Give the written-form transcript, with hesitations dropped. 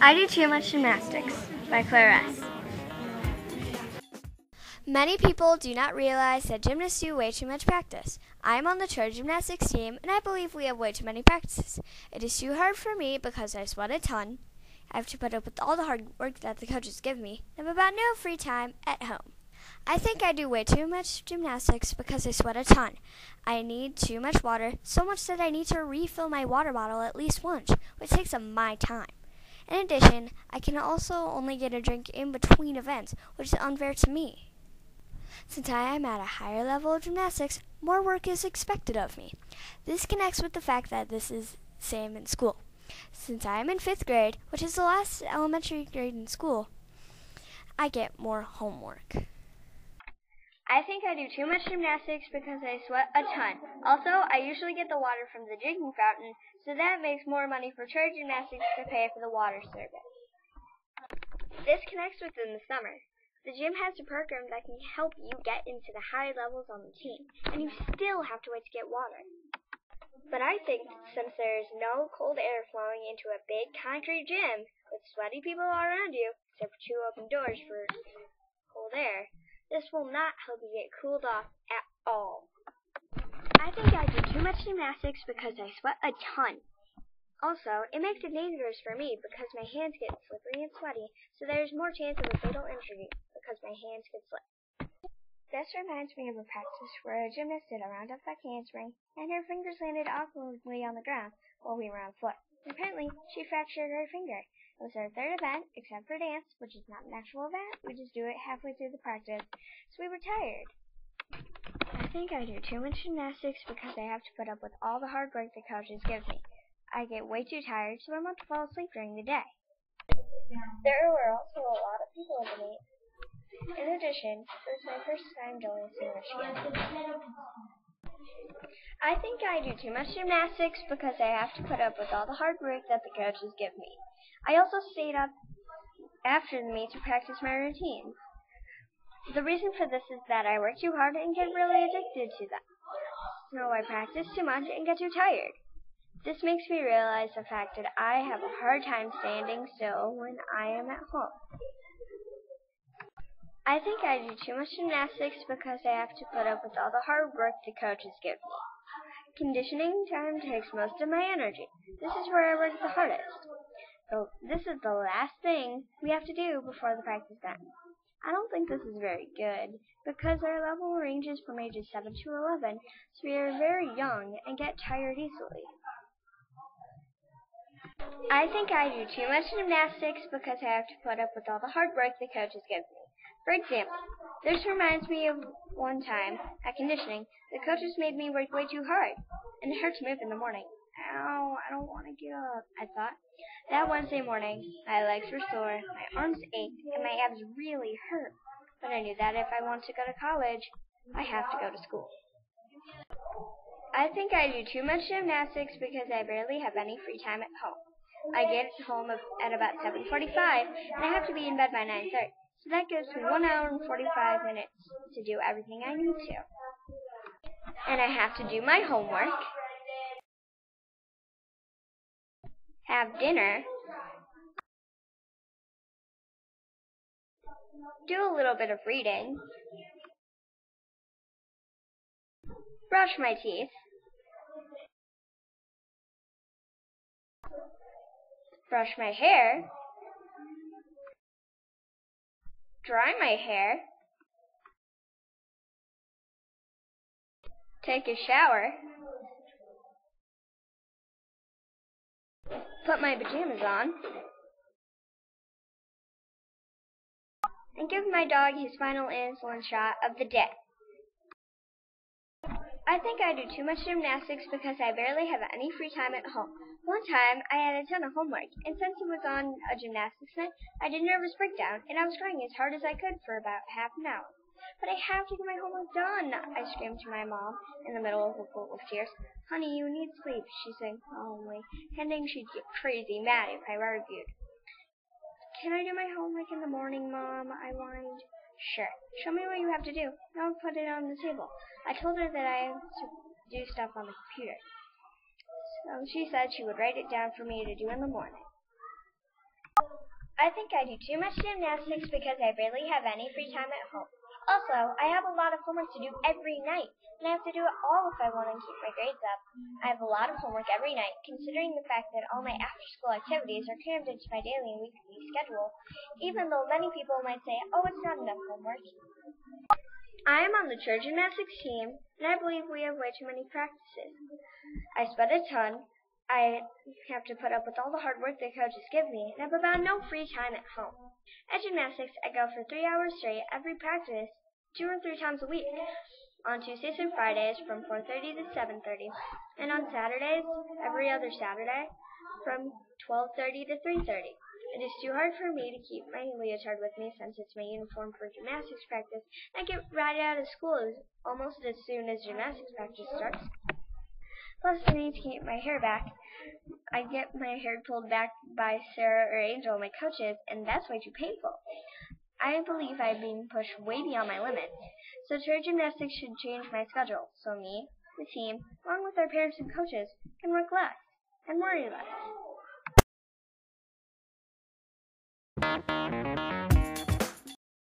I Do Too Much Gymnastics by Claire S. Many people do not realize that gymnasts do way too much practice. I am on the church gymnastics team, and I believe we have way too many practices. It is too hard for me because I sweat a ton. I have to put up with all the hard work that the coaches give me. I have about no free time at home. I think I do way too much gymnastics because I sweat a ton. I need too much water, so much that I need to refill my water bottle at least once, which takes up my time. In addition, I can also only get a drink in between events, which is unfair to me. Since I am at a higher level of gymnastics, more work is expected of me. This connects with the fact that this is the same in school. Since I am in 5th grade, which is the last elementary grade in school, I get more homework. I think I do too much gymnastics because I sweat a ton. Also, I usually get the water from the drinking fountain, so that makes more money for church gymnastics to pay for the water service. This connects within the summer. The gym has a program that can help you get into the higher levels on the team, and you still have to wait to get water. But I think since there is no cold air flowing into a big concrete gym with sweaty people all around you, except for 2 open doors for cold air, this will not help you get cooled off at all. I think I do too much gymnastics because I sweat a ton. Also, it makes it dangerous for me because my hands get slippery and sweaty, so there is more chance of a fatal injury because my hands get slipped. This reminds me of a practice where a gymnast did a round-up back handspring, and her fingers landed awkwardly on the ground while we were on foot. Apparently, she fractured her finger. It was our 3rd event, except for dance, which is not an actual event. We just do it halfway through the practice, so we were tired. I think I do too much gymnastics because I have to put up with all the hard work the coaches give me. I get way too tired, so I want to fall asleep during the day. There were also a lot of people in the meet. In addition, it was my first time dancing Michigan. I think I do too much gymnastics because I have to put up with all the hard work that the coaches give me. I also stayed up after the meet to practice my routine. The reason for this is that I work too hard and get really addicted to them. So I practice too much and get too tired. This makes me realize the fact that I have a hard time standing still when I am at home. I think I do too much gymnastics because I have to put up with all the hard work the coaches give me. Conditioning time takes most of my energy. This is where I work the hardest. So this is the last thing we have to do before the practice ends. I don't think this is very good because our level ranges from ages 7 to 11, so we are very young and get tired easily. I think I do too much gymnastics because I have to put up with all the hard work the coaches give me. For example, this reminds me of one time at conditioning, the coaches made me work way too hard, and it hurt to move in the morning. Ow, I don't want to get up, I thought. That Wednesday morning, my legs were sore, my arms ached, and my abs really hurt. But I knew that if I want to go to college, I have to go to school. I think I do too much gymnastics because I barely have any free time at home. I get home at about 7:45, and I have to be in bed by 9:30. So that gives me 1 hour and 45 minutes to do everything I need to. And I have to do my homework, have dinner, do a little bit of reading, brush my teeth, brush my hair, dry my hair, take a shower, put my pajamas on, and give my dog his final insulin shot of the day. I think I do too much gymnastics because I barely have any free time at home. One time, I had a ton of homework, and since it was on a gymnastics night, I did a nervous breakdown, and I was crying as hard as I could for about half an hour. But I have to get my homework done, I screamed to my mom in the middle of a pool of tears. Honey, you need sleep, she said calmly, hinting she'd get crazy mad if I argued. Can I do my homework in the morning, Mom? I whined. Sure. Show me what you have to do. I'll put it on the table. I told her that I have to do stuff on the computer. So she said she would write it down for me to do in the morning. I think I do too much gymnastics because I barely have any free time at home. Also, I have a lot of homework to do every night, and I have to do it all if I want to keep my grades up. I have a lot of homework every night, considering the fact that all my after-school activities are crammed into my daily and weekly schedule, even though many people might say, oh, it's not enough homework. I am on the church gymnastics team, and I believe we have way too many practices. I sweat a ton. I have to put up with all the hard work the coaches give me, and have about no free time at home. At gymnastics, I go for 3 hours straight every practice, 2 or 3 times a week, on Tuesdays and Fridays from 4:30 to 7:30, and on Saturdays, every other Saturday, from 12:30 to 3:30. It is too hard for me to keep my leotard with me since it's my uniform for gymnastics practice. I get right out of school almost as soon as gymnastics practice starts. Plus, I need to keep my hair back. I get my hair pulled back by Sarah or Angel, my coaches, and that's way too painful. I believe I'm being pushed way beyond my limits. So church gymnastics should change my schedule so me, the team, along with our parents and coaches, can work less and worry less.